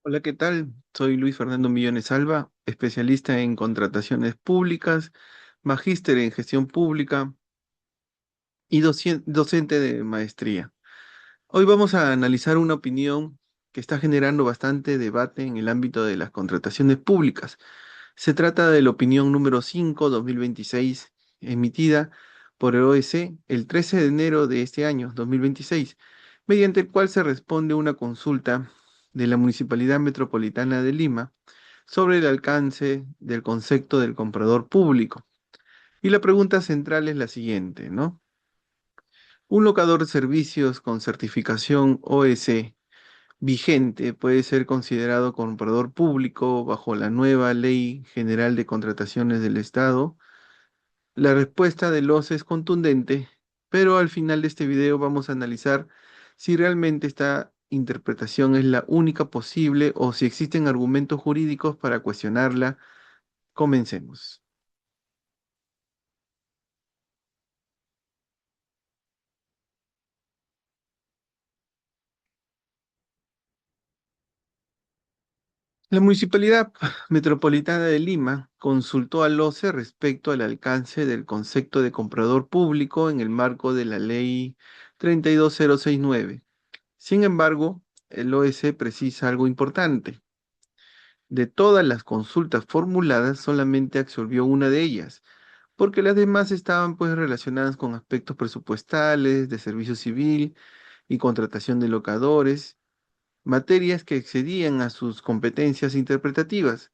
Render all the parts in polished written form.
Hola, ¿qué tal? Soy Luis Fernando Millones Alba, especialista en contrataciones públicas, magíster en gestión pública y docente de maestría. Hoy vamos a analizar una opinión que está generando bastante debate en el ámbito de las contrataciones públicas. Se trata de la opinión número 5/2026, emitida por el OEC el 13 de enero de este año, 2026, mediante el cual se responde a una consulta de la Municipalidad Metropolitana de Lima sobre el alcance del concepto del comprador público. Y la pregunta central es la siguiente, ¿no? Un locador de servicios con certificación OEC vigente puede ser considerado comprador público bajo la nueva Ley General de Contrataciones del Estado. La respuesta de los es contundente, pero al final de este video vamos a analizar si realmente esta interpretación es la única posible o si existen argumentos jurídicos para cuestionarla. Comencemos. La Municipalidad Metropolitana de Lima consultó al OCE respecto al alcance del concepto de comprador público en el marco de la Ley 32069. Sin embargo, el OEC precisa algo importante. De todas las consultas formuladas, solamente absolvió una de ellas, porque las demás estaban pues relacionadas con aspectos presupuestales, de servicio civil y contratación de locadores, materias que excedían a sus competencias interpretativas.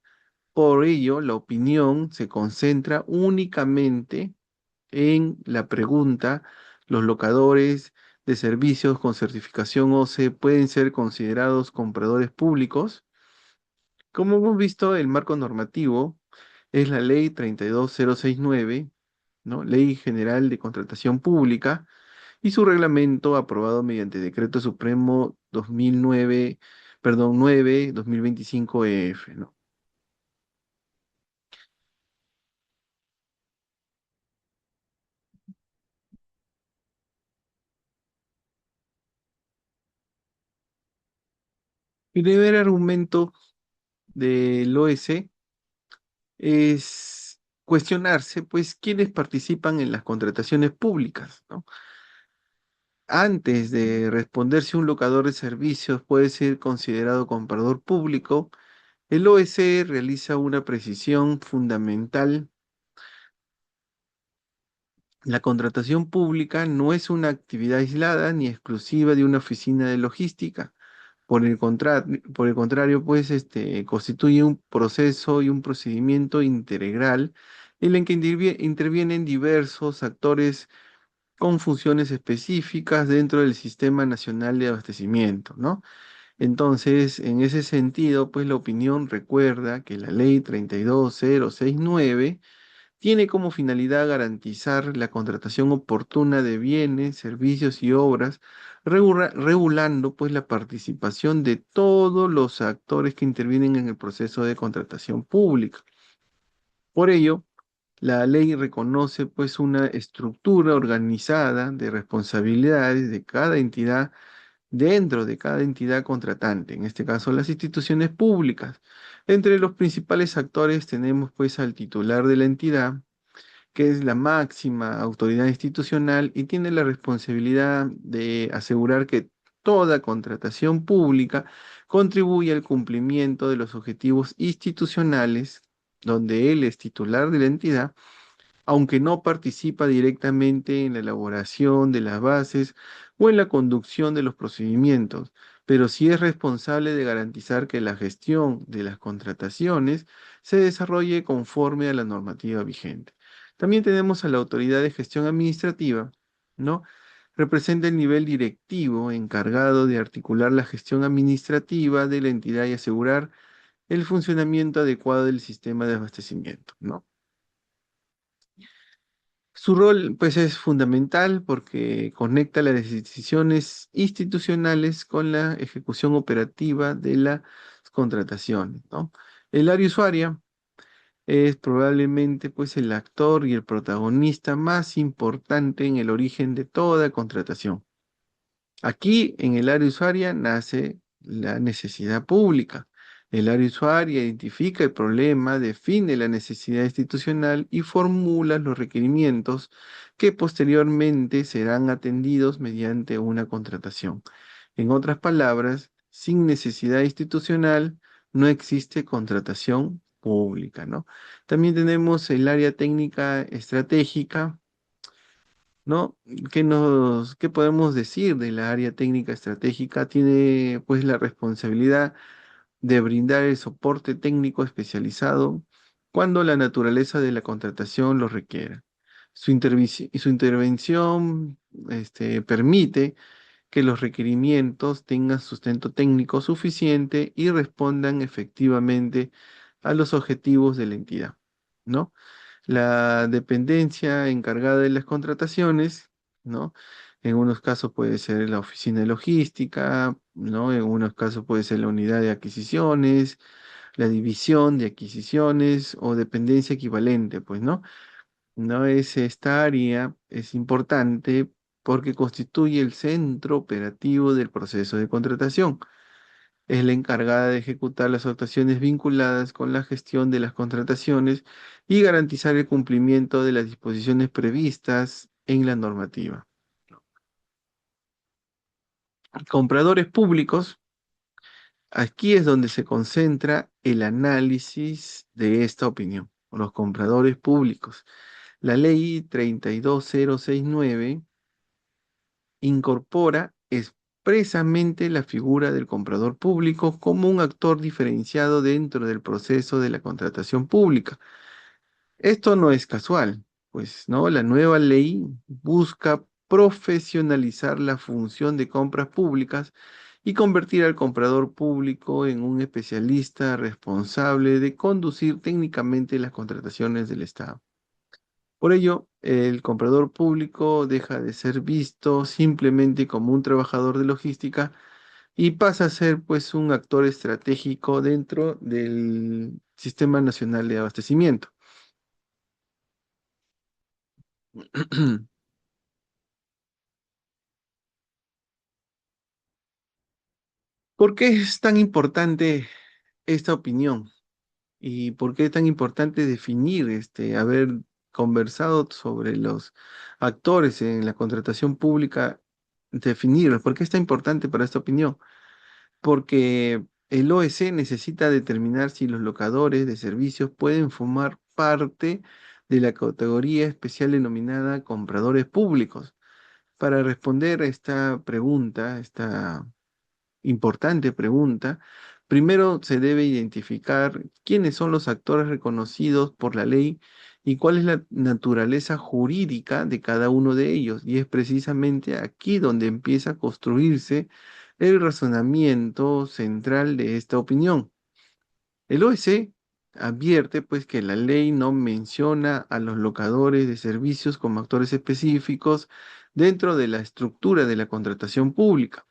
Por ello, la opinión se concentra únicamente en la pregunta: ¿los locadores de servicios con certificación OCE pueden ser considerados compradores públicos? Como hemos visto, el marco normativo es la Ley 32069, ¿no? Ley General de Contratación Pública, y su reglamento aprobado mediante Decreto Supremo 2009, perdón, 9/2025 EF, ¿no? El primer argumento del OEC es cuestionarse, pues, quiénes participan en las contrataciones públicas, ¿no? Antes de responder si un locador de servicios puede ser considerado comprador público, el OEC realiza una precisión fundamental. La contratación pública no es una actividad aislada ni exclusiva de una oficina de logística. Por el contrario, pues, constituye un proceso y un procedimiento integral en el que intervienen diversos actores con funciones específicas dentro del Sistema Nacional de Abastecimiento, ¿no? Entonces, en ese sentido, pues la opinión recuerda que la Ley 32069 tiene como finalidad garantizar la contratación oportuna de bienes, servicios y obras, regulando pues la participación de todos los actores que intervienen en el proceso de contratación pública. Por ello, la ley reconoce pues una estructura organizada de responsabilidades de cada entidad dentro de cada entidad contratante, en este caso las instituciones públicas. Entre los principales actores tenemos pues al titular de la entidad, que es la máxima autoridad institucional y tiene la responsabilidad de asegurar que toda contratación pública contribuye al cumplimiento de los objetivos institucionales, donde él es titular de la entidad, aunque no participa directamente en la elaboración de las bases o en la conducción de los procedimientos, pero sí es responsable de garantizar que la gestión de las contrataciones se desarrolle conforme a la normativa vigente. También tenemos a la autoridad de gestión administrativa, ¿no? Representa el nivel directivo encargado de articular la gestión administrativa de la entidad y asegurar el funcionamiento adecuado del sistema de abastecimiento, ¿no? Su rol, pues, es fundamental porque conecta las decisiones institucionales con la ejecución operativa de las contrataciones, ¿no? El área usuaria es probablemente, pues, el actor y el protagonista más importante en el origen de toda contratación. Aquí, en el área usuaria, nace la necesidad pública. El área usuaria identifica el problema, define la necesidad institucional y formula los requerimientos que posteriormente serán atendidos mediante una contratación. En otras palabras, sin necesidad institucional no existe contratación pública, ¿no? También tenemos el área técnica estratégica, ¿no? ¿Qué podemos decir de la área técnica estratégica? Tiene pues la responsabilidad de brindar el soporte técnico especializado cuando la naturaleza de la contratación lo requiera. Su intervención permite que los requerimientos tengan sustento técnico suficiente y respondan efectivamente a los objetivos de la entidad, ¿no? La dependencia encargada de las contrataciones, ¿no? En unos casos puede ser la oficina de logística, ¿no? En unos casos puede ser la unidad de adquisiciones, la división de adquisiciones o dependencia equivalente, pues, ¿no? No es esta área, es importante porque constituye el centro operativo del proceso de contratación. Es la encargada de ejecutar las actuaciones vinculadas con la gestión de las contrataciones y garantizar el cumplimiento de las disposiciones previstas en la normativa. Compradores públicos, aquí es donde se concentra el análisis de esta opinión. Los compradores públicos. La ley 32069 incorpora expresamente la figura del comprador público como un actor diferenciado dentro del proceso de la contratación pública. Esto no es casual, pues, ¿no? La nueva ley busca profesionalizar la función de compras públicas y convertir al comprador público en un especialista responsable de conducir técnicamente las contrataciones del Estado. Por ello, el comprador público deja de ser visto simplemente como un trabajador de logística y pasa a ser pues un actor estratégico dentro del Sistema Nacional de Abastecimiento. ¿Por qué es tan importante esta opinión? ¿Y por qué es tan importante definir, haber conversado sobre los actores en la contratación pública, definirlos? ¿Por qué es tan importante para esta opinión? Porque el OEC necesita determinar si los locadores de servicios pueden formar parte de la categoría especial denominada compradores públicos. Para responder a esta pregunta, esta importante pregunta, primero se debe identificar quiénes son los actores reconocidos por la ley y cuál es la naturaleza jurídica de cada uno de ellos. Y es precisamente aquí donde empieza a construirse el razonamiento central de esta opinión. El OEC advierte pues que la ley no menciona a los locadores de servicios como actores específicos dentro de la estructura de la contratación pública.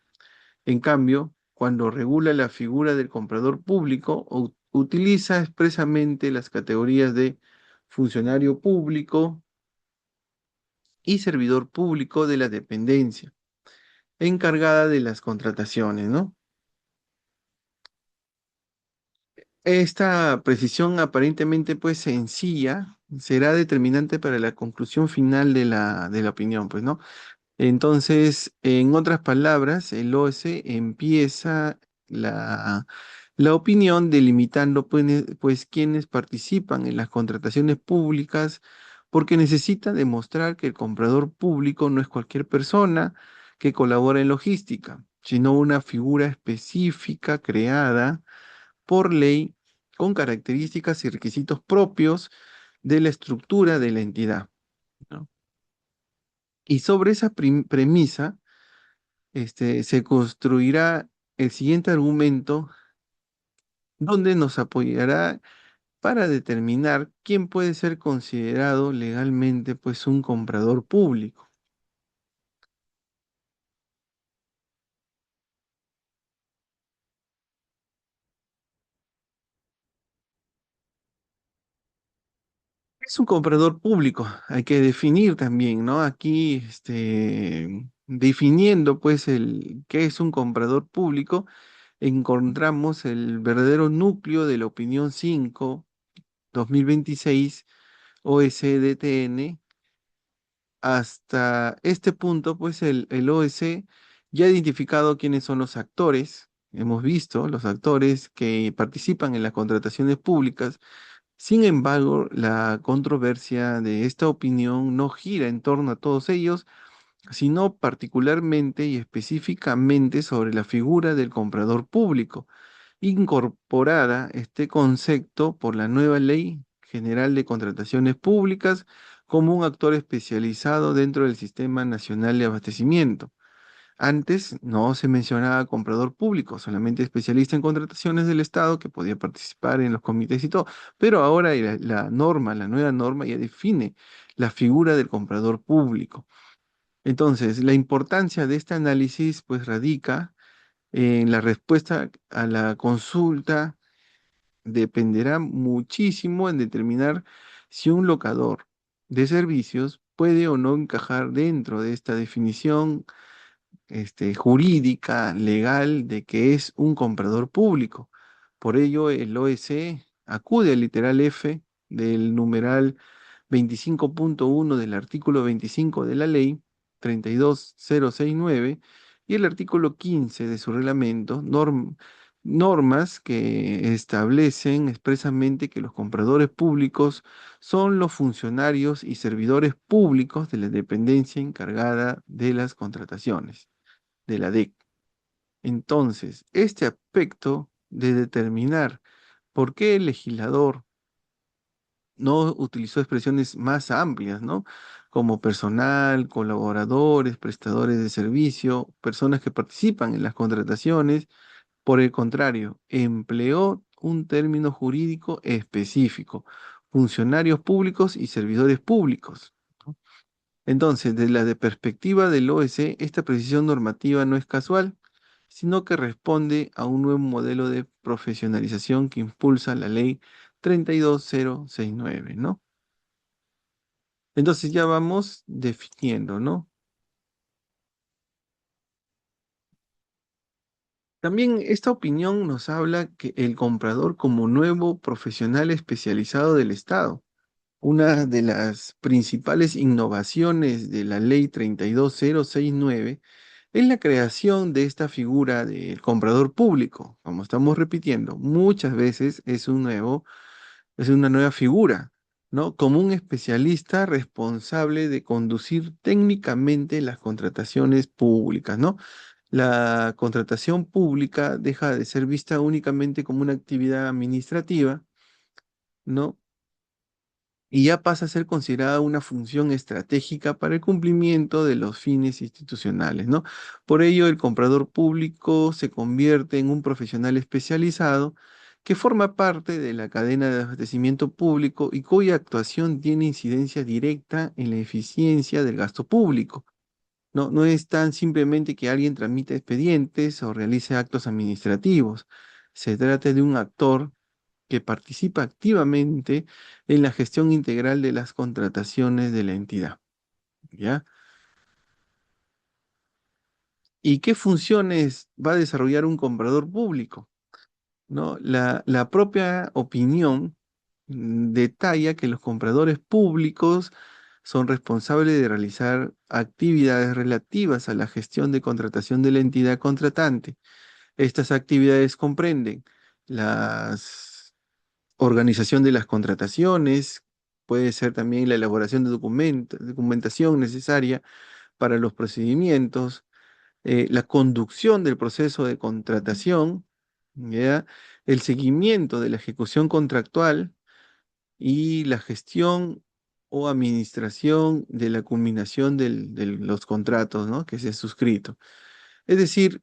En cambio, cuando regula la figura del comprador público, utiliza expresamente las categorías de funcionario público y servidor público de la dependencia, encargada de las contrataciones, ¿no? Esta precisión aparentemente pues sencilla será determinante para la conclusión final de la opinión, pues, ¿no? Entonces, en otras palabras, el OS empieza la opinión delimitando pues quienes participan en las contrataciones públicas porque necesita demostrar que el comprador público no es cualquier persona que colabora en logística, sino una figura específica creada por ley con características y requisitos propios de la estructura de la entidad, ¿no? Y sobre esa premisa, se construirá el siguiente argumento donde nos apoyará para determinar quién puede ser considerado legalmente pues un comprador público. Es un comprador público, hay que definir también, ¿no? Aquí, definiendo pues el qué es un comprador público, encontramos el verdadero núcleo de la opinión 5 2026 OSDTN. Hasta este punto, pues el OEC ya ha identificado quiénes son los actores. Hemos visto los actores que participan en las contrataciones públicas. Sin embargo, la controversia de esta opinión no gira en torno a todos ellos, sino particularmente y específicamente sobre la figura del comprador público, incorporada este concepto por la nueva Ley General de Contrataciones Públicas como un actor especializado dentro del Sistema Nacional de Abastecimiento. Antes no se mencionaba comprador público, solamente especialista en contrataciones del Estado que podía participar en los comités y todo, pero ahora la norma, la nueva norma ya define la figura del comprador público. Entonces, la importancia de este análisis pues radica en la respuesta a la consulta. Dependerá muchísimo en determinar si un locador de servicios puede o no encajar dentro de esta definición jurídica, legal, de que es un comprador público. Por ello, el OEC acude al literal F del numeral 25.1 del artículo 25 de la ley 32069 y el artículo 15 de su reglamento, normas que establecen expresamente que los compradores públicos son los funcionarios y servidores públicos de la dependencia encargada de las contrataciones, de la DEC. Entonces, este aspecto de determinar por qué el legislador no utilizó expresiones más amplias, ¿no? Como personal, colaboradores, prestadores de servicio, personas que participan en las contrataciones. Por el contrario, empleó un término jurídico específico, funcionarios públicos y servidores públicos, ¿no? Entonces, desde la perspectiva del OEC, esta precisión normativa no es casual, sino que responde a un nuevo modelo de profesionalización que impulsa la ley 32069, ¿no? Entonces ya vamos definiendo, ¿no? También esta opinión nos habla que el comprador como nuevo profesional especializado del Estado. Una de las principales innovaciones de la ley 32069 es la creación de esta figura del comprador público. Como estamos repitiendo, muchas veces es una nueva figura, ¿no? Como un especialista responsable de conducir técnicamente las contrataciones públicas, ¿no? La contratación pública deja de ser vista únicamente como una actividad administrativa, ¿no? Y ya pasa a ser considerada una función estratégica para el cumplimiento de los fines institucionales, ¿no? Por ello, el comprador público se convierte en un profesional especializado que forma parte de la cadena de abastecimiento público y cuya actuación tiene incidencia directa en la eficiencia del gasto público. No, no es tan simplemente que alguien tramite expedientes o realice actos administrativos. Se trata de un actor que participa activamente en la gestión integral de las contrataciones de la entidad, ¿ya? ¿Y qué funciones va a desarrollar un comprador público? ¿No? La propia opinión detalla que los compradores públicos son responsables de realizar actividades relativas a la gestión de contratación de la entidad contratante. Estas actividades comprenden las organización de las contrataciones, puede ser también la elaboración de documentación necesaria para los procedimientos, la conducción del proceso de contratación, ¿ya? El seguimiento de la ejecución contractual y la gestión o administración de la culminación de los contratos, ¿no? Que se ha suscrito. Es decir,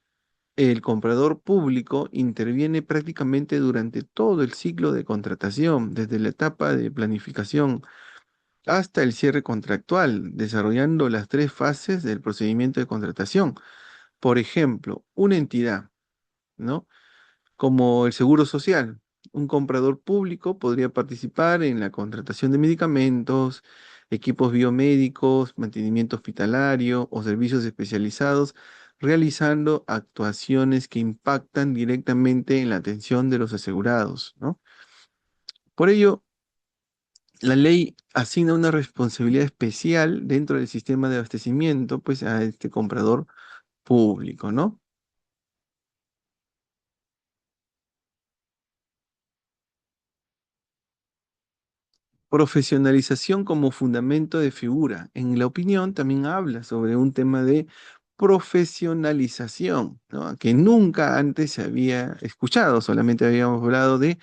el comprador público interviene prácticamente durante todo el ciclo de contratación, desde la etapa de planificación hasta el cierre contractual, desarrollando las tres fases del procedimiento de contratación. Por ejemplo, una entidad, ¿no? Como el Seguro Social. Un comprador público podría participar en la contratación de medicamentos, equipos biomédicos, mantenimiento hospitalario o servicios especializados realizando actuaciones que impactan directamente en la atención de los asegurados, ¿no? Por ello, la ley asigna una responsabilidad especial dentro del sistema de abastecimiento, pues, a este comprador público, ¿no? Profesionalización como fundamento de figura. En la opinión también habla sobre un tema de profesionalización, ¿no? Que nunca antes se había escuchado, solamente habíamos hablado de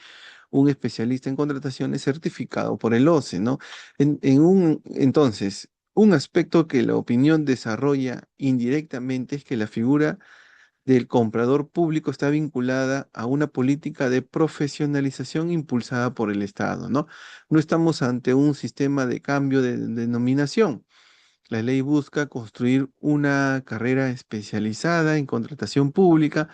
un especialista en contrataciones certificado por el OCE, ¿no? Entonces, un aspecto que la opinión desarrolla indirectamente es que la figura del comprador público está vinculada a una política de profesionalización impulsada por el Estado, ¿no? No estamos ante un sistema de cambio de denominación. La ley busca construir una carrera especializada en contratación pública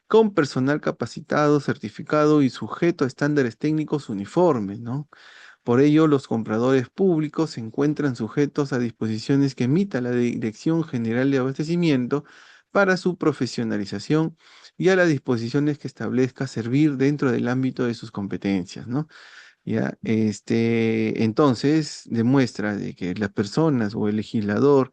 con personal capacitado, certificado y sujeto a estándares técnicos uniformes, ¿no? Por ello, los compradores públicos se encuentran sujetos a disposiciones que emita la Dirección General de Abastecimiento para su profesionalización y a las disposiciones que establezca servir dentro del ámbito de sus competencias, ¿no? Ya, entonces demuestra de que las personas o el legislador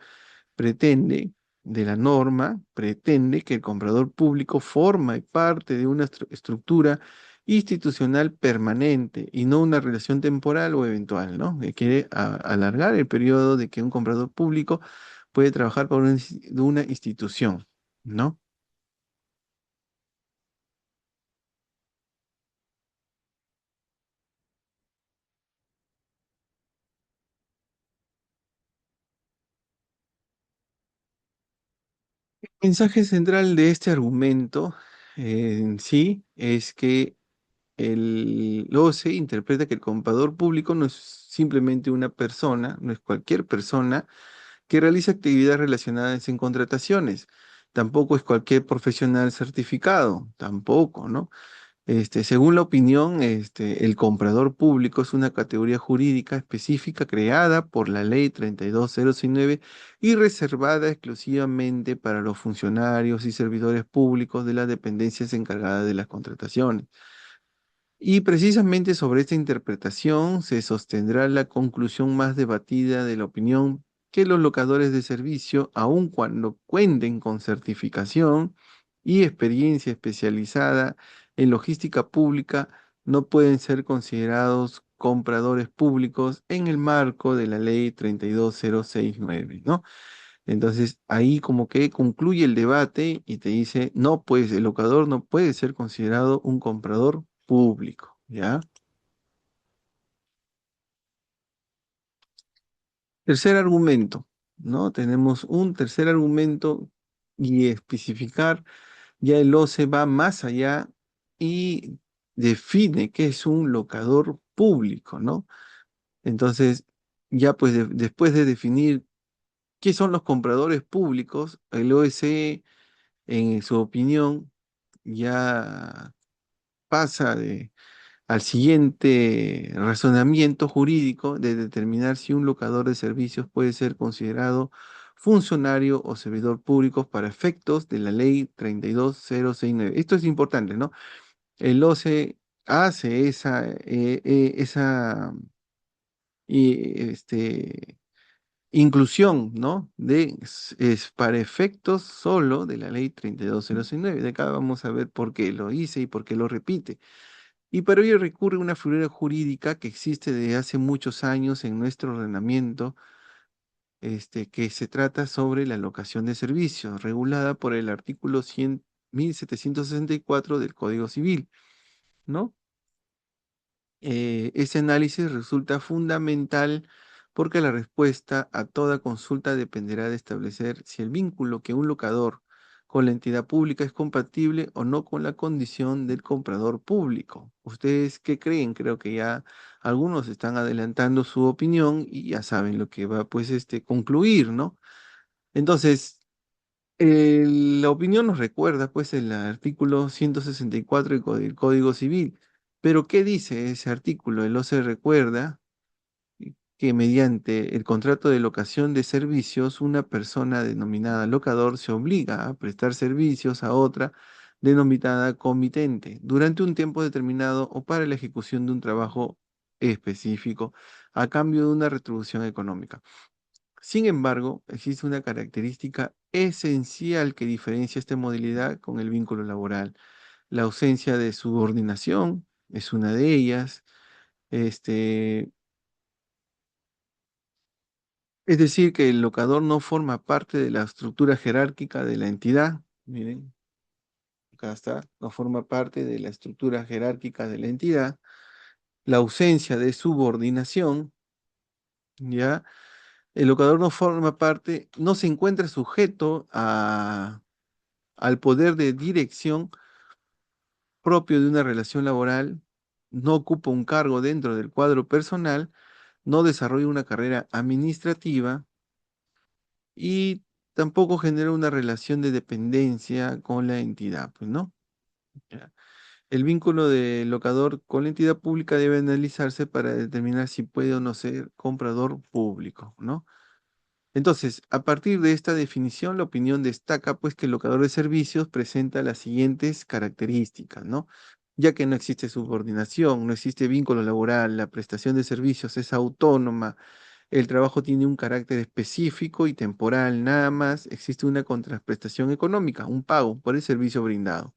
pretende de la norma, pretende que el comprador público forma parte de una estructura institucional permanente y no una relación temporal o eventual, ¿no? Que quiere alargar el periodo de que un comprador público puede trabajar para una institución, ¿no? El mensaje central de este argumento en sí es que luego se interpreta que el comprador público no es simplemente una persona, no es cualquier persona que realiza actividades relacionadas en contrataciones. Tampoco es cualquier profesional certificado, tampoco, ¿no? Según la opinión, el comprador público es una categoría jurídica específica creada por la Ley 32069 y reservada exclusivamente para los funcionarios y servidores públicos de las dependencias encargadas de las contrataciones. Y precisamente sobre esta interpretación se sostendrá la conclusión más debatida de la opinión que los locadores de servicio, aun cuando cuenten con certificación y experiencia especializada en logística pública, no pueden ser considerados compradores públicos en el marco de la ley 32069, ¿no? Entonces ahí como que concluye el debate y te dice, no, pues el locador no puede ser considerado un comprador público, ¿ya? Tercer argumento, ¿no? Tenemos un tercer argumento y especificar, ya el OCE va más allá y define qué es un locador público, ¿no? Entonces, ya pues después de definir qué son los compradores públicos, el OSE, en su opinión, ya pasa al siguiente razonamiento jurídico de determinar si un locador de servicios puede ser considerado funcionario o servidor público para efectos de la ley 32069. Esto es importante, ¿no? El OCE hace esa inclusión, ¿no? Es para efectos solo de la ley 32069. De acá vamos a ver por qué lo hice y por qué lo repite. Y para ello recurre a una figura jurídica que existe desde hace muchos años en nuestro ordenamiento, que se trata sobre la locación de servicios, regulada por el artículo 1764 del Código Civil, ¿no? Ese análisis resulta fundamental porque la respuesta a toda consulta dependerá de establecer si el vínculo que un locador con la entidad pública es compatible o no con la condición del comprador público. ¿Ustedes qué creen? Creo que ya algunos están adelantando su opinión y ya saben lo que va pues concluir, ¿no? Entonces, la opinión nos recuerda, pues, el artículo 164 del Código Civil. Pero, ¿qué dice ese artículo? El OCE recuerda que mediante el contrato de locación de servicios, una persona denominada locador se obliga a prestar servicios a otra denominada comitente durante un tiempo determinado o para la ejecución de un trabajo específico a cambio de una retribución económica. Sin embargo, existe una característica esencial que diferencia esta modalidad con el vínculo laboral. La ausencia de subordinación es una de ellas. Este, es decir, que el locador no forma parte de la estructura jerárquica de la entidad. Miren, acá está, no forma parte de la estructura jerárquica de la entidad. La ausencia de subordinación, ¿ya? El locador no forma parte, no se encuentra sujeto al poder de dirección propio de una relación laboral, no ocupa un cargo dentro del cuadro personal, no desarrolla una carrera administrativa y tampoco genera una relación de dependencia con la entidad, pues, ¿no? Ya. El vínculo del locador con la entidad pública debe analizarse para determinar si puede o no ser comprador público, ¿no? Entonces, a partir de esta definición, la opinión destaca pues que el locador de servicios presenta las siguientes características, ¿no? Ya que no existe subordinación, no existe vínculo laboral, la prestación de servicios es autónoma, el trabajo tiene un carácter específico y temporal, nada más existe una contraprestación económica, un pago por el servicio brindado.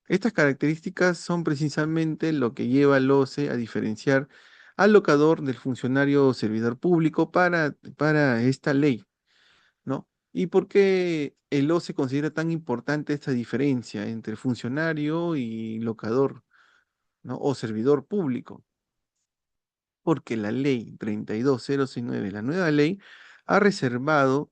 Estas características son precisamente lo que lleva al OCE a diferenciar al locador del funcionario o servidor público para esta ley, ¿no? ¿Y por qué el OCE considera tan importante esta diferencia entre funcionario y locador, ¿no? O servidor público? Porque la ley 32069, la nueva ley, ha reservado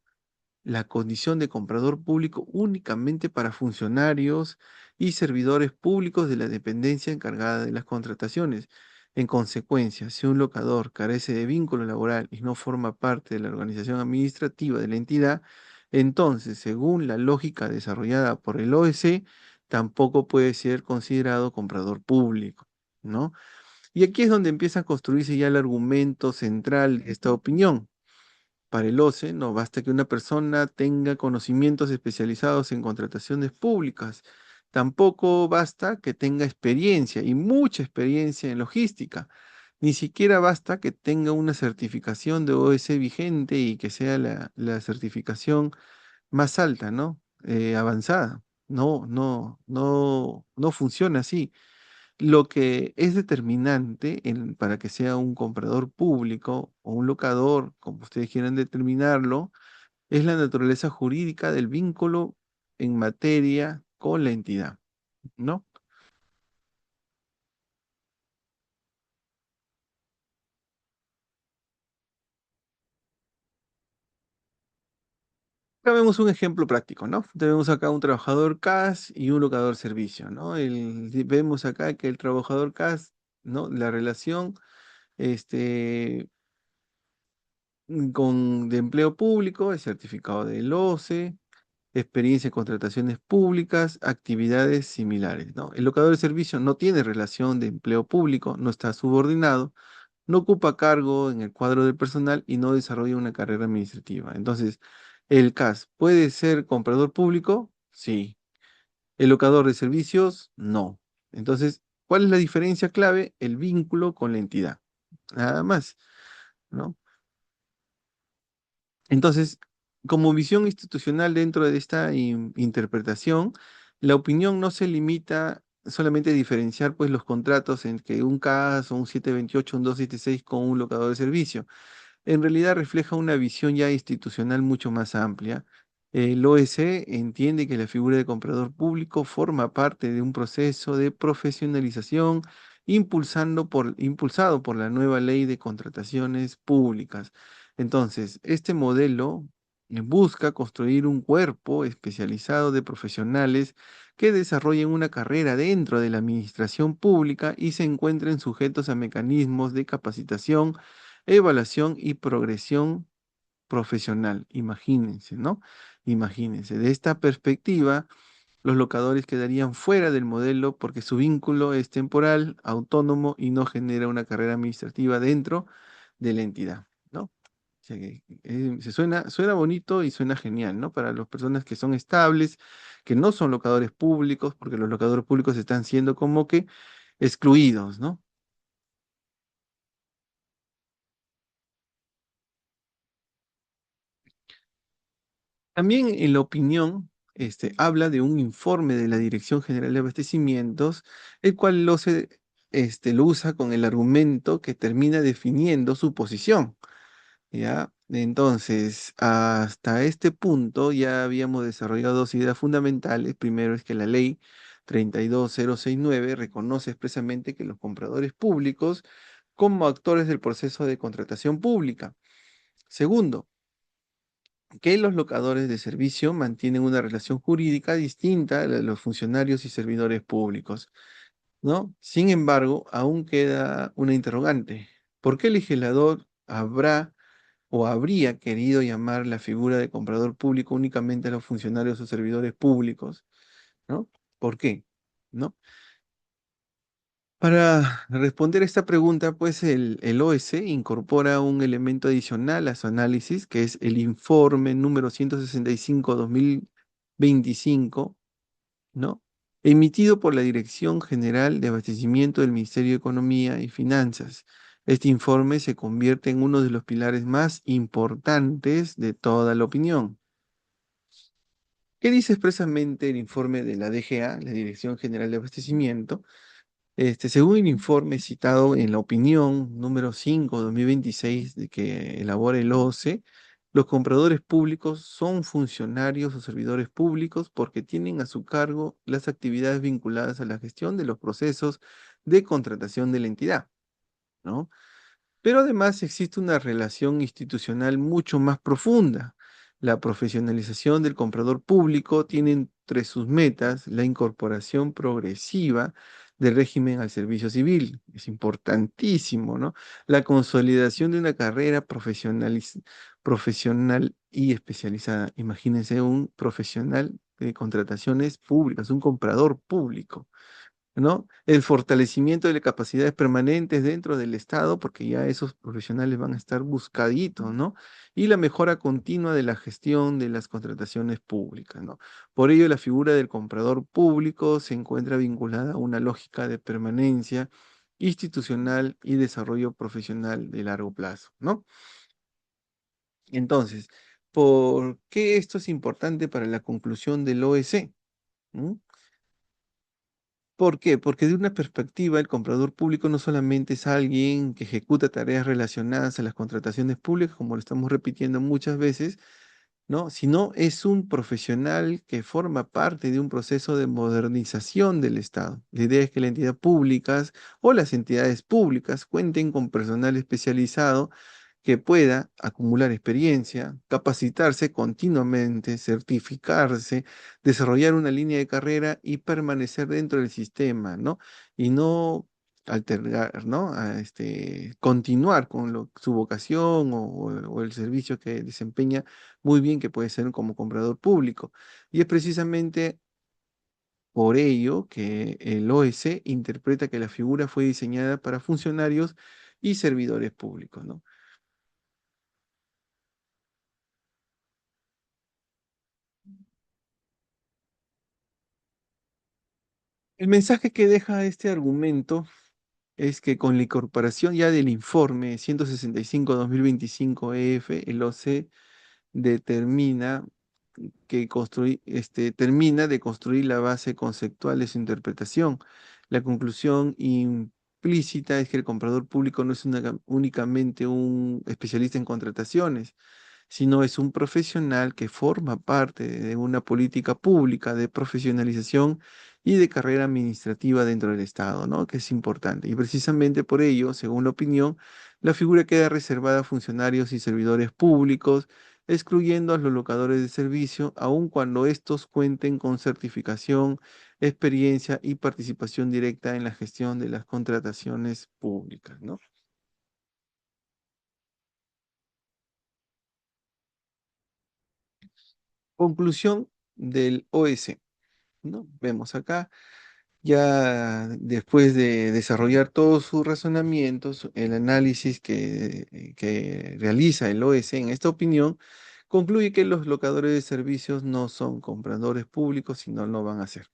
la condición de comprador público únicamente para funcionarios y servidores públicos de la dependencia encargada de las contrataciones. En consecuencia, si un locador carece de vínculo laboral y no forma parte de la organización administrativa de la entidad, entonces, según la lógica desarrollada por el OEC, tampoco puede ser considerado comprador público, ¿no? Y aquí es donde empieza a construirse ya el argumento central de esta opinión. Para el OCE no basta que una persona tenga conocimientos especializados en contrataciones públicas. Tampoco basta que tenga experiencia y mucha experiencia en logística. Ni siquiera basta que tenga una certificación de OS vigente y que sea la certificación más alta, ¿no? Avanzada. No funciona así. Lo que es determinante para que sea un comprador público o un locador, como ustedes quieran determinarlo, es la naturaleza jurídica del vínculo en materia con la entidad, ¿no? Acá vemos un ejemplo práctico, ¿no? Tenemos acá un trabajador CAS y un locador servicio, ¿no? Vemos acá que el trabajador CAS, ¿no? La relación, este, de empleo público, el certificado del OCE, experiencia en contrataciones públicas, actividades similares, ¿no? El locador de servicio no tiene relación de empleo público, no está subordinado, no ocupa cargo en el cuadro del personal y no desarrolla una carrera administrativa. Entonces, ¿el CAS puede ser comprador público? Sí. ¿El locador de servicios? No. Entonces, ¿cuál es la diferencia clave? El vínculo con la entidad. Nada más, ¿no? Entonces, como visión institucional dentro de esta interpretación, la opinión no se limita solamente a diferenciar pues, los contratos entre un CAS o un 728, un 276 con un locador de servicio. En realidad refleja una visión ya institucional mucho más amplia. El OEC entiende que la figura de comprador público forma parte de un proceso de profesionalización impulsado por la nueva ley de contrataciones públicas. Entonces, este modelo busca construir un cuerpo especializado de profesionales que desarrollen una carrera dentro de la administración pública y se encuentren sujetos a mecanismos de capacitación, evaluación y progresión profesional. Imagínense, ¿no? Imagínense. De esta perspectiva, los locadores quedarían fuera del modelo porque su vínculo es temporal, autónomo y no genera una carrera administrativa dentro de la entidad, sea suena bonito y suena genial, ¿no? Para las personas que son estables, que no son locadores públicos, porque los locadores públicos están siendo como que excluidos, ¿no? También en la opinión, habla de un informe de la Dirección General de Abastecimientos, el cual lo usa con el argumento que termina definiendo su posición. ¿Ya? Entonces, hasta este punto ya habíamos desarrollado dos ideas fundamentales. Primero es que la ley 32069 reconoce expresamente que los compradores públicos como actores del proceso de contratación pública. Segundo, que los locadores de servicio mantienen una relación jurídica distinta a la de los funcionarios y servidores públicos, ¿no? Sin embargo, aún queda una interrogante. ¿Por qué el legislador habrá o habría querido llamar la figura de comprador público únicamente a los funcionarios o servidores públicos? ¿No? ¿Por qué? ¿No? Para responder esta pregunta, pues el OS incorpora un elemento adicional a su análisis, que es el informe número 165/2025, ¿no? Emitido por la Dirección General de Abastecimiento del Ministerio de Economía y Finanzas. Este informe se convierte en uno de los pilares más importantes de toda la opinión. ¿Qué dice expresamente el informe de la DGA, la Dirección General de Abastecimiento? Según el informe citado en la opinión número 5/2026 de que elabora el OCE, los compradores públicos son funcionarios o servidores públicos porque tienen a su cargo las actividades vinculadas a la gestión de los procesos de contratación de la entidad, ¿no? Pero además existe una relación institucional mucho más profunda. La profesionalización del comprador público tiene entre sus metas la incorporación progresiva del régimen al servicio civil. Es importantísimo, ¿no? La consolidación de una carrera profesional y especializada. Imagínense un profesional de contrataciones públicas, un comprador público. ¿No? El fortalecimiento de las capacidades permanentes dentro del Estado, porque ya esos profesionales van a estar buscaditos, ¿no? Y la mejora continua de la gestión de las contrataciones públicas, ¿no? Por ello, la figura del comprador público se encuentra vinculada a una lógica de permanencia institucional y desarrollo profesional de largo plazo, ¿no? Entonces, ¿por qué esto es importante para la conclusión del OEC? ¿Mm? ¿Por qué? Porque de una perspectiva, el comprador público no solamente es alguien que ejecuta tareas relacionadas a las contrataciones públicas, como lo estamos repitiendo muchas veces, ¿no? Sino es un profesional que forma parte de un proceso de modernización del Estado. La idea es que las entidades públicas o las entidades públicas cuenten con personal especializado que pueda acumular experiencia, capacitarse continuamente, certificarse, desarrollar una línea de carrera y permanecer dentro del sistema, ¿no? Y no alterar, ¿no? Continuar con su vocación o el servicio que desempeña muy bien, que puede ser como comprador público. Y es precisamente por ello que el OEC interpreta que la figura fue diseñada para funcionarios y servidores públicos, ¿no? El mensaje que deja este argumento es que con la incorporación ya del informe 165/2025 el OC determina termina de construir la base conceptual de su interpretación. La conclusión implícita es que el comprador público no es únicamente un especialista en contrataciones, sino es un profesional que forma parte de una política pública de profesionalización y de carrera administrativa dentro del Estado, ¿no? Que es importante. Y precisamente por ello, según la opinión, la figura queda reservada a funcionarios y servidores públicos, excluyendo a los locadores de servicio, aun cuando estos cuenten con certificación, experiencia y participación directa en la gestión de las contrataciones públicas, ¿no? Conclusión del OS, ¿no? Vemos acá. Ya después de desarrollar todos sus razonamientos, el análisis que realiza el OS en esta opinión concluye que los locadores de servicios no son compradores públicos y no lo van a hacer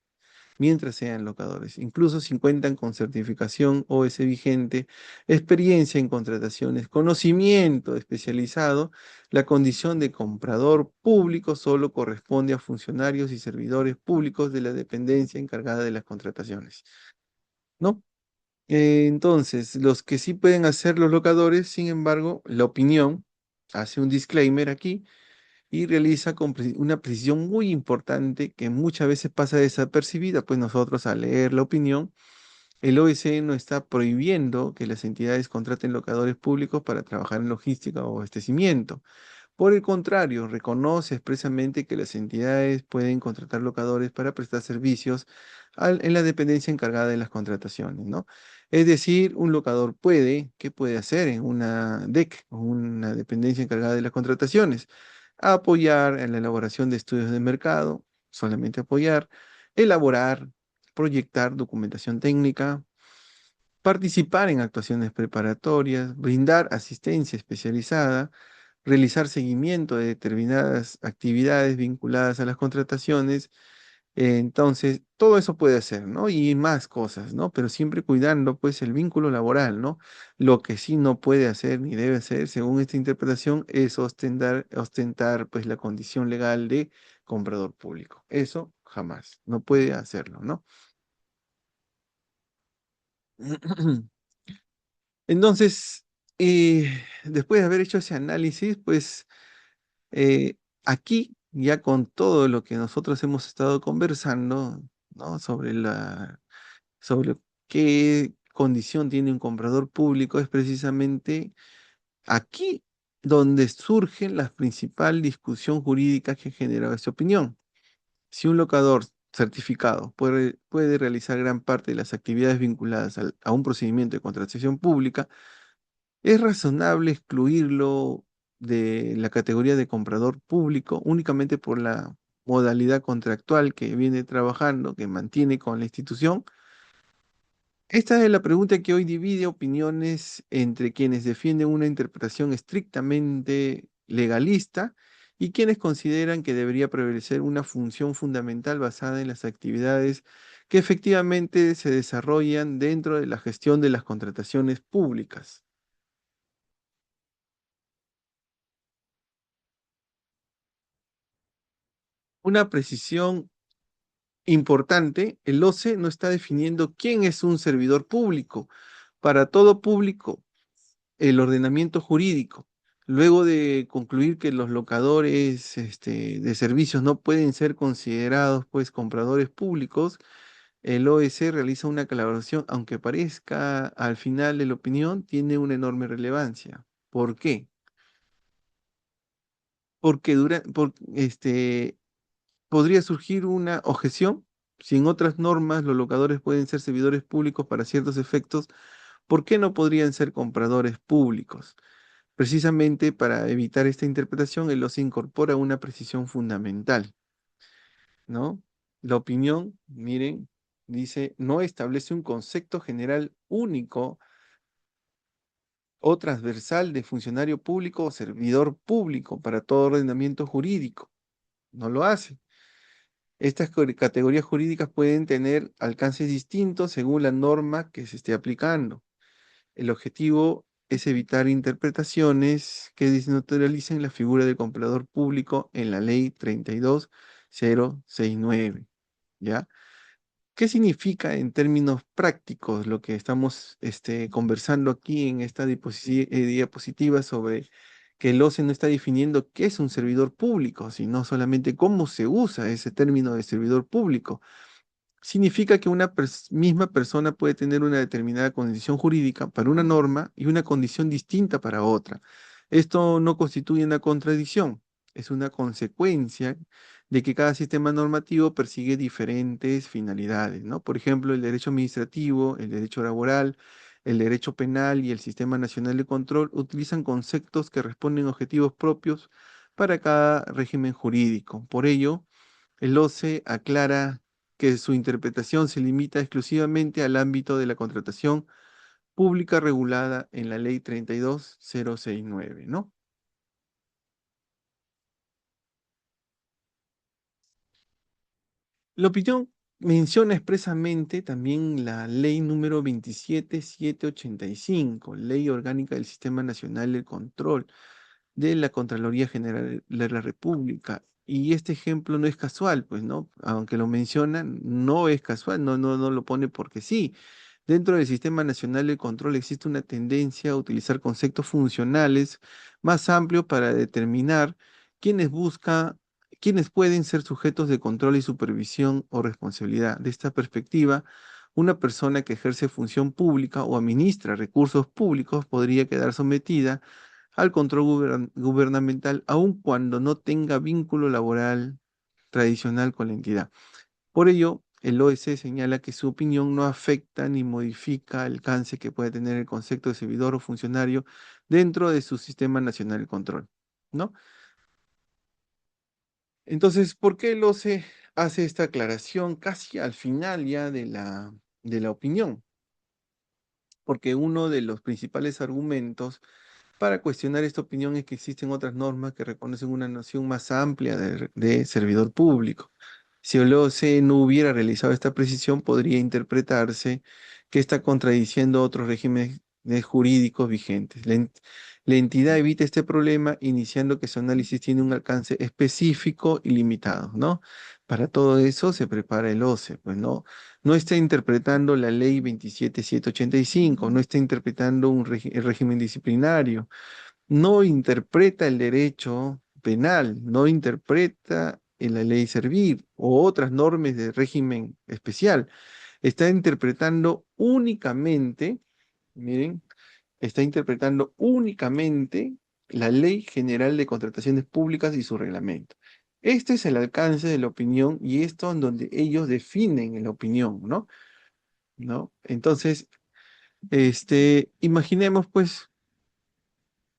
mientras sean locadores, incluso si cuentan con certificación OS vigente, experiencia en contrataciones, conocimiento especializado, la condición de comprador público solo corresponde a funcionarios y servidores públicos de la dependencia encargada de las contrataciones, ¿no? Entonces, los que sí pueden hacer los locadores, sin embargo, la opinión hace un disclaimer aquí y realiza con una precisión muy importante que muchas veces pasa desapercibida, pues nosotros al leer la opinión, el OEC no está prohibiendo que las entidades contraten locadores públicos para trabajar en logística o abastecimiento. Por el contrario, reconoce expresamente que las entidades pueden contratar locadores para prestar servicios en la dependencia encargada de las contrataciones, ¿no? Es decir, un locador puede, ¿qué puede hacer en una DEC, o una dependencia encargada de las contrataciones? Apoyar en la elaboración de estudios de mercado, solamente apoyar, elaborar, proyectar documentación técnica, participar en actuaciones preparatorias, brindar asistencia especializada, realizar seguimiento de determinadas actividades vinculadas a las contrataciones. Entonces, todo eso puede hacer, ¿no? Y más cosas, ¿no? Pero siempre cuidando, pues, el vínculo laboral, ¿no? Lo que sí no puede hacer ni debe hacer, según esta interpretación, es ostentar, pues, la condición legal de comprador público. Eso jamás, no puede hacerlo, ¿no? Entonces, después de haber hecho ese análisis, pues eh, aquí, ya con todo lo que nosotros hemos estado conversando, ¿no? Sobre qué condición tiene un comprador público, es precisamente aquí donde surge la principal discusión jurídica que genera esa opinión. Si un locador certificado puede realizar gran parte de las actividades vinculadas a un procedimiento de contratación pública, ¿es razonable excluirlo de la categoría de comprador público únicamente por la modalidad contractual que viene trabajando, que mantiene con la institución? Esta es la pregunta que hoy divide opiniones entre quienes defienden una interpretación estrictamente legalista y quienes consideran que debería prevalecer una función fundamental basada en las actividades que efectivamente se desarrollan dentro de la gestión de las contrataciones públicas. Una precisión importante, el OCE no está definiendo quién es un servidor público. Para todo público, el ordenamiento jurídico, luego de concluir que los locadores de servicios no pueden ser considerados pues compradores públicos, el OEC realiza una aclaración, aunque parezca al final de la opinión, tiene una enorme relevancia. ¿Por qué? Porque podría surgir una objeción. Si en otras normas los locadores pueden ser servidores públicos para ciertos efectos, ¿por qué no podrían ser compradores públicos? Precisamente para evitar esta interpretación, el OSI incorpora una precisión fundamental, ¿no? La opinión, miren, dice, no establece un concepto general único o transversal de funcionario público o servidor público para todo ordenamiento jurídico. No lo hace. Estas categorías jurídicas pueden tener alcances distintos según la norma que se esté aplicando. El objetivo es evitar interpretaciones que desnaturalicen la figura del comprador público en la ley 32069, ¿ya? ¿Qué significa en términos prácticos lo que estamos conversando aquí en esta diapositiva sobre que el OCE no está definiendo qué es un servidor público, sino solamente cómo se usa ese término de servidor público? Significa que una misma persona puede tener una determinada condición jurídica para una norma y una condición distinta para otra. Esto no constituye una contradicción, es una consecuencia de que cada sistema normativo persigue diferentes finalidades, ¿no? Por ejemplo, el derecho administrativo, el derecho laboral, el derecho penal y el Sistema Nacional de Control utilizan conceptos que responden a objetivos propios para cada régimen jurídico. Por ello, el OCE aclara que su interpretación se limita exclusivamente al ámbito de la contratación pública regulada en la Ley 32069, ¿no? La opinión menciona expresamente también la ley número 27785, Ley Orgánica del Sistema Nacional de Control de la Contraloría General de la República. Y este ejemplo no es casual, pues, ¿no? Aunque lo mencionan, no es casual, no lo pone porque sí. Dentro del Sistema Nacional de Control existe una tendencia a utilizar conceptos funcionales más amplios para determinar quiénes busca, quiénes pueden ser sujetos de control y supervisión o responsabilidad. De esta perspectiva, una persona que ejerce función pública o administra recursos públicos podría quedar sometida al control gubernamental, aun cuando no tenga vínculo laboral tradicional con la entidad. Por ello, el OEC señala que su opinión no afecta ni modifica el alcance que puede tener el concepto de servidor o funcionario dentro de su sistema nacional de control, ¿no? Entonces, ¿por qué el OCE hace esta aclaración casi al final ya de la opinión? Porque uno de los principales argumentos para cuestionar esta opinión es que existen otras normas que reconocen una noción más amplia de servidor público. Si el OC no hubiera realizado esta precisión, podría interpretarse que está contradiciendo otros regímenes jurídicos vigentes. La entidad evita este problema iniciando que su análisis tiene un alcance específico y limitado, ¿no? Para todo eso se prepara el OCE, pues no está interpretando la ley 27785, no está interpretando el régimen disciplinario, no interpreta el derecho penal, no interpreta en la ley servir o otras normas de régimen especial. Está interpretando únicamente, miren, está interpretando únicamente la Ley General de Contrataciones Públicas y su reglamento. Este es el alcance de la opinión y esto en donde ellos definen la opinión, ¿no? ¿No? Entonces, imaginemos pues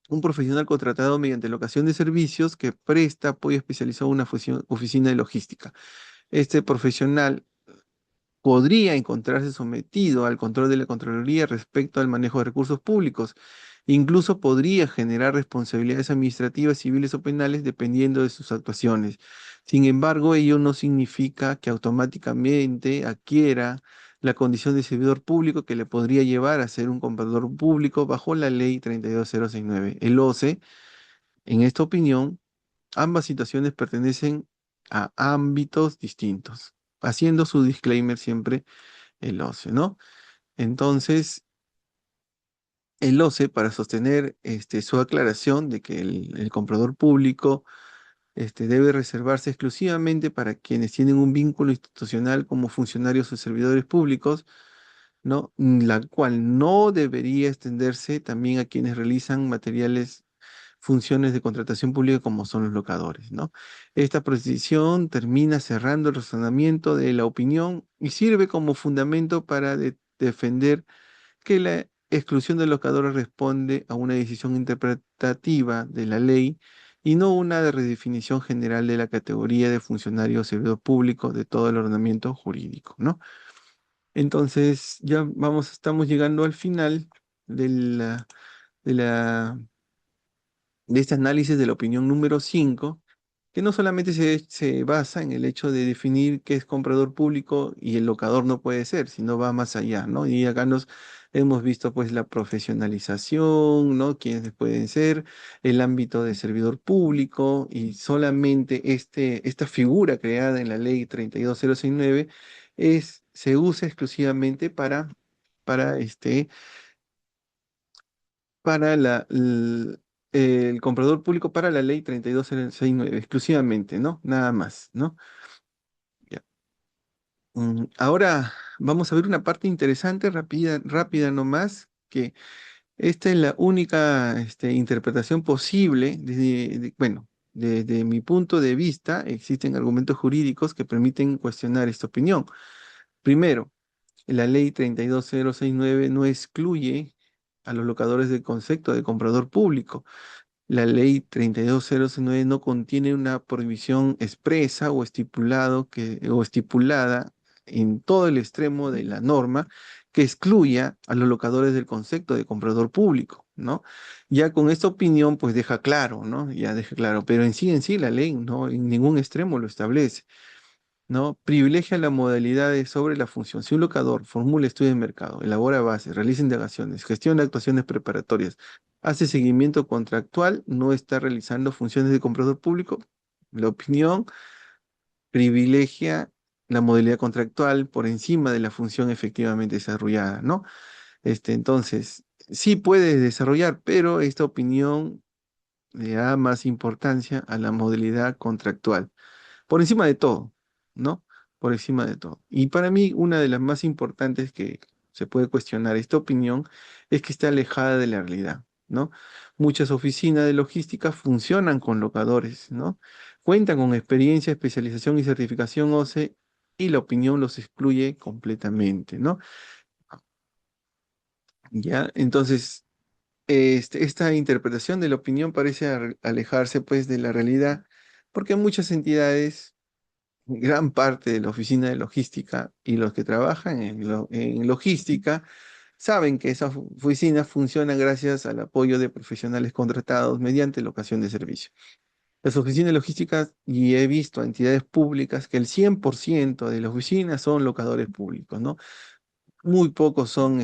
un profesional contratado mediante locación de servicios que presta apoyo especializado a una oficina de logística. Este profesional podría encontrarse sometido al control de la Contraloría respecto al manejo de recursos públicos. Incluso podría generar responsabilidades administrativas, civiles o penales dependiendo de sus actuaciones. Sin embargo, ello no significa que automáticamente adquiera la condición de servidor público que le podría llevar a ser un comprador público bajo la ley 32069. El OCE, en esta opinión, ambas situaciones pertenecen a ámbitos distintos, haciendo su disclaimer siempre el OCE, ¿no? Entonces, el OCE, para sostener su aclaración de que el comprador público debe reservarse exclusivamente para quienes tienen un vínculo institucional como funcionarios o servidores públicos, ¿no? La cual no debería extenderse también a quienes realizan funciones de contratación pública como son los locadores, ¿no? Esta precisión termina cerrando el razonamiento de la opinión y sirve como fundamento para defender que la exclusión de locadores responde a una decisión interpretativa de la ley y no una de redefinición general de la categoría de funcionario o servidor público de todo el ordenamiento jurídico, ¿no? Entonces, estamos llegando al final de de la, de este análisis de la opinión número 5, que no solamente se basa en el hecho de definir qué es comprador público y el locador no puede ser, sino va más allá, ¿no? Y acá nos hemos visto pues la profesionalización, ¿no? Quiénes pueden ser, el ámbito de servidor público y solamente esta figura creada en la ley 32069 se usa exclusivamente para para el comprador público para la ley 32069 exclusivamente, ¿no? Nada más, ¿no? Ya. Ahora vamos a ver una parte interesante, rápida nomás, que esta es la única interpretación posible, bueno, desde mi punto de vista, existen argumentos jurídicos que permiten cuestionar esta opinión. Primero, la ley 32069 no excluye a los locadores del concepto de comprador público. La ley 32009 no contiene una prohibición expresa o estipulada en todo el extremo de la norma que excluya a los locadores del concepto de comprador público, ¿no? Ya con esta opinión, pues deja claro, ¿no? Ya deja claro, pero en sí la ley, ¿no? En ningún extremo lo establece. ¿No? Privilegia la modalidad sobre la función. Si un locador formula estudio de mercado, elabora bases, realiza indagaciones, gestiona actuaciones preparatorias, hace seguimiento contractual, no está realizando funciones de comprador público, la opinión privilegia la modalidad contractual por encima de la función efectivamente desarrollada, ¿no? Entonces, sí puede desarrollar, pero esta opinión le da más importancia a la modalidad contractual por encima de todo, ¿no? Por encima de todo. Y para mí, una de las más importantes que se puede cuestionar esta opinión es que está alejada de la realidad, ¿no? Muchas oficinas de logística funcionan con locadores, ¿no? Cuentan con experiencia, especialización y certificación OCE y la opinión los excluye completamente, ¿no? ¿Ya? Entonces, esta interpretación de la opinión parece alejarse, pues, de la realidad, porque muchas entidades gran parte de la oficina de logística y los que trabajan en logística saben que esas oficinas funcionan gracias al apoyo de profesionales contratados mediante locación de servicio. Las oficinas logísticas, y he visto a entidades públicas que el 100% de las oficinas son locadores públicos, ¿no? Muy pocos son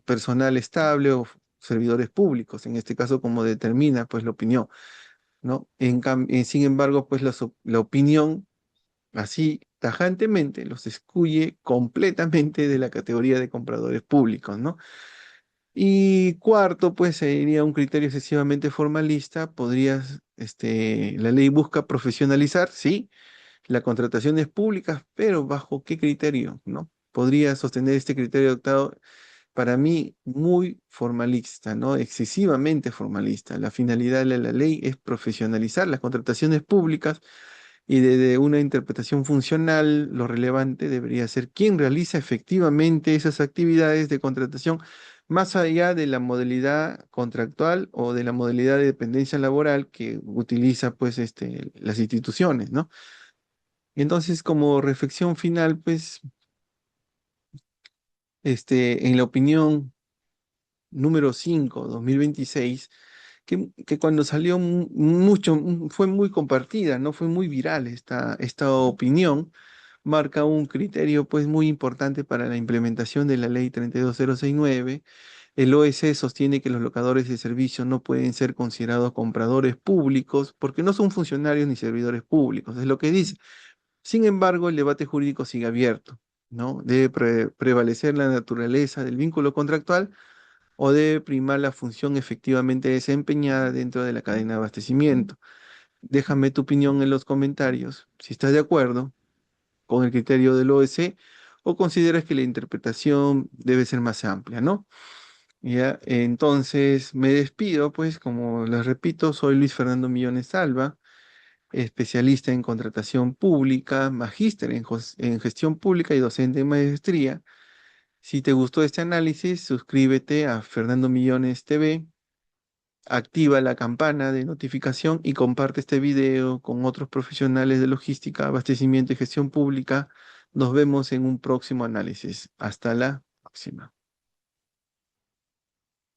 personal estable o servidores públicos, en este caso como determina pues la opinión, ¿no? Sin embargo, pues la opinión así tajantemente los excluye completamente de la categoría de compradores públicos, ¿no? Y cuarto, pues sería un criterio excesivamente formalista. La ley busca profesionalizar, sí, las contrataciones públicas, pero ¿bajo qué criterio, no? Podría sostener este criterio adoptado para mí muy formalista, ¿no? Excesivamente formalista. La finalidad de la ley es profesionalizar las contrataciones públicas y desde una interpretación funcional, lo relevante debería ser quién realiza efectivamente esas actividades de contratación, más allá de la modalidad contractual o de la modalidad de dependencia laboral que utiliza pues las instituciones, ¿no? Y entonces, como reflexión final, pues, en la opinión número 5 2026 que cuando salió fue muy compartida, ¿no? Fue muy viral esta opinión, marca un criterio pues muy importante para la implementación de la ley 32069. El OEC sostiene que los locadores de servicio no pueden ser considerados compradores públicos porque no son funcionarios ni servidores públicos, es lo que dice. Sin embargo, el debate jurídico sigue abierto, ¿no? Debe prevalecer la naturaleza del vínculo contractual o debe primar la función efectivamente desempeñada dentro de la cadena de abastecimiento. Déjame tu opinión en los comentarios, si estás de acuerdo con el criterio del OEC o consideras que la interpretación debe ser más amplia, ¿no? Ya, entonces me despido, pues como les repito, soy Luis Fernando Millones Salva, especialista en contratación pública, magíster en gestión pública y docente en maestría. Si te gustó este análisis, suscríbete a Fernando Millones TV, activa la campana de notificación y comparte este video con otros profesionales de logística, abastecimiento y gestión pública. Nos vemos en un próximo análisis. Hasta la próxima.